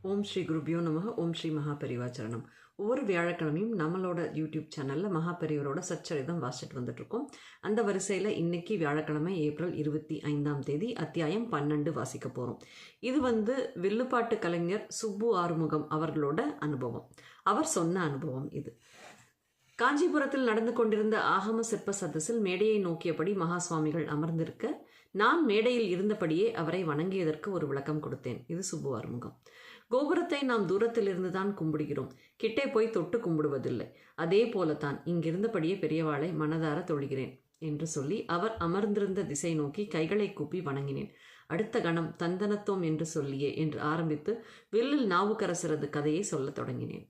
ஓம் ஸ்ரீ குருபியோ நமக. ஓம் ஸ்ரீ மகாபெரிவா சரணம். ஒவ்வொரு வியாழக்கிழமையும் நம்மளோட யூடியூப் சேனலில் மகாபெரிவரோட சச்சரிதம் வாசிச்சுட்டு வந்துட்டுருக்கோம். அந்த வரிசையில் இன்னைக்கு வியாழக்கிழமை ஏப்ரல் 25 அத்தியாயம் 12 வாசிக்க போகிறோம். இது வில்லுப்பாட்டு கலைஞர் சுப்பு ஆறுமுகம் அவர்களோட அனுபவம். அவர் சொன்ன அனுபவம் இது. காஞ்சிபுரத்தில் நடந்து கொண்டிருந்த ஆகம சிற்ப சதஸில் மேடையை நோக்கியபடி மகா சுவாமிகள் அமர்ந்திருக்க, நான் மேடையில் இருந்தபடியே அவரை வணங்கியதற்கு ஒரு விளக்கம் கொடுத்தேன். இது சுப்பு ஆறுமுகம். கோபுரத்தை நாம் தூரத்தில் இருந்துதான் கும்பிடுகிறோம், கிட்டே போய் தொட்டு கும்பிடுவதில்லை. அதே போலத்தான் இங்கிருந்தபடியே பெரியவாளை மனதார தொழுகிறேன் என்று சொல்லி அவர் அமர்ந்திருந்த திசை நோக்கி கைகளை கூப்பி வணங்கினேன். அடுத்த கணம் தந்தனத்தோம் என்று சொல்லியே என்று ஆரம்பித்து வில்லில் நாவுக்கரசரது கதையை சொல்லத் தொடங்கினேன்.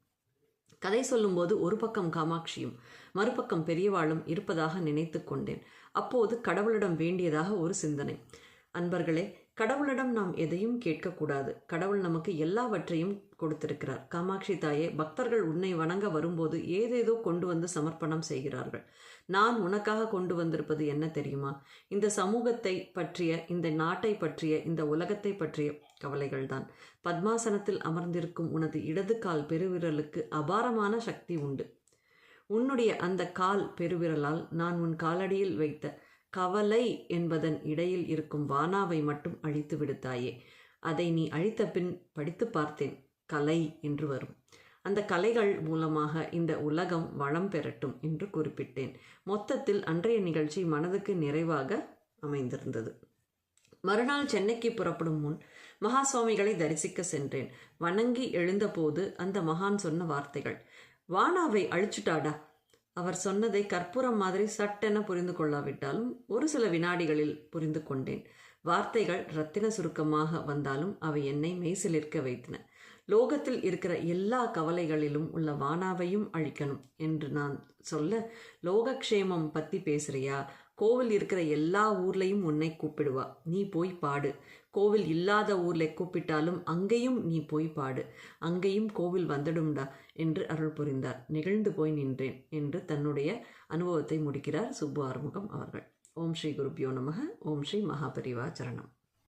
கதை சொல்லும்போது ஒரு பக்கம் காமாட்சியும் மறுபக்கம் பெரியவாளும் இருப்பதாக நினைத்து கொண்டேன். அப்போது கடவுளிடம் வேண்டியதாக ஒரு சிந்தனை. அன்பர்களே, கடவுளிடம் நாம் எதையும் கேட்கக்கூடாது. கடவுள் நமக்கு எல்லாவற்றையும் கொடுத்திருக்கிறார். காமாட்சி தாயே, பக்தர்கள் உன்னை வணங்க வரும்போது ஏதேதோ கொண்டு வந்து சமர்ப்பணம் செய்கிறார்கள். நான் உனக்காக கொண்டு வந்திருப்பது என்ன தெரியுமா? இந்த சமூகத்தை பற்றிய, இந்த நாட்டை பற்றிய, இந்த உலகத்தை பற்றிய கவலைகள்தான். பத்மாசனத்தில் அமர்ந்திருக்கும் உனது இடது கால் பெருவிரலுக்கு அபாரமான சக்தி உண்டு. உன்னுடைய அந்த கால் பெருவிரலால் நான் உன் காலடியில் வைத்த கவலை என்பதன் இடையில் இருக்கும் வானாவை மட்டும் அழித்து விடுத்தாயே. அதை நீ அழித்த பின் படித்து பார்த்தேன். கலை என்று வரும். அந்த கலைகள் மூலமாக இந்த உலகம் வளம் பெறட்டும் என்று குறிப்பிட்டேன். மொத்தத்தில் அன்றைய நிகழ்ச்சி மனதுக்கு நிறைவாக அமைந்திருந்தது. மறுநாள் சென்னைக்கு புறப்படும் முன் மகா சுவாமிகளை தரிசிக்க சென்றேன். வணங்கி எழுந்தபோது அந்த மகான் சொன்ன வார்த்தைகள். வானாவை அழிச்சுட்டாடா. அவர் சொன்னதை கற்பூரம் மாதிரி சட்டென புரிந்து கொள்ளாவிட்டாலும் ஒரு சில வினாடிகளில் புரிந்து கொண்டேன். வார்த்தைகள் இரத்தின சுருக்கமாக வந்தாலும் அவை என்னை மெய்சிலிர்க்க வைத்தன. லோகத்தில் இருக்கிற எல்லா கவலைகளிலும் உள்ள வானாவையும் அழிக்கணும் என்று நான் சொல்ல, லோகக்ஷேமம் பற்றி பேசுறியா? கோவில் இருக்கிற எல்லா ஊர்லையும் உன்னை கூப்பிடுவா, நீ போய் பாடு. கோவில் இல்லாத ஊர்ல கூப்பிட்டாலும் அங்கேயும் நீ போய் பாடு, அங்கேயும் கோவில் வந்துடும்டா என்று அருள் புரிந்தார். நெகிழ்ந்து போய் நின்றேன் என்று தன்னுடைய அனுபவத்தை முடிக்கிறார் சுப்பு ஆறுமுகம் அவர்கள். ஓம் ஸ்ரீ குருபியோ நமக. ஓம் ஸ்ரீ மகாபெரிவா சரணம்.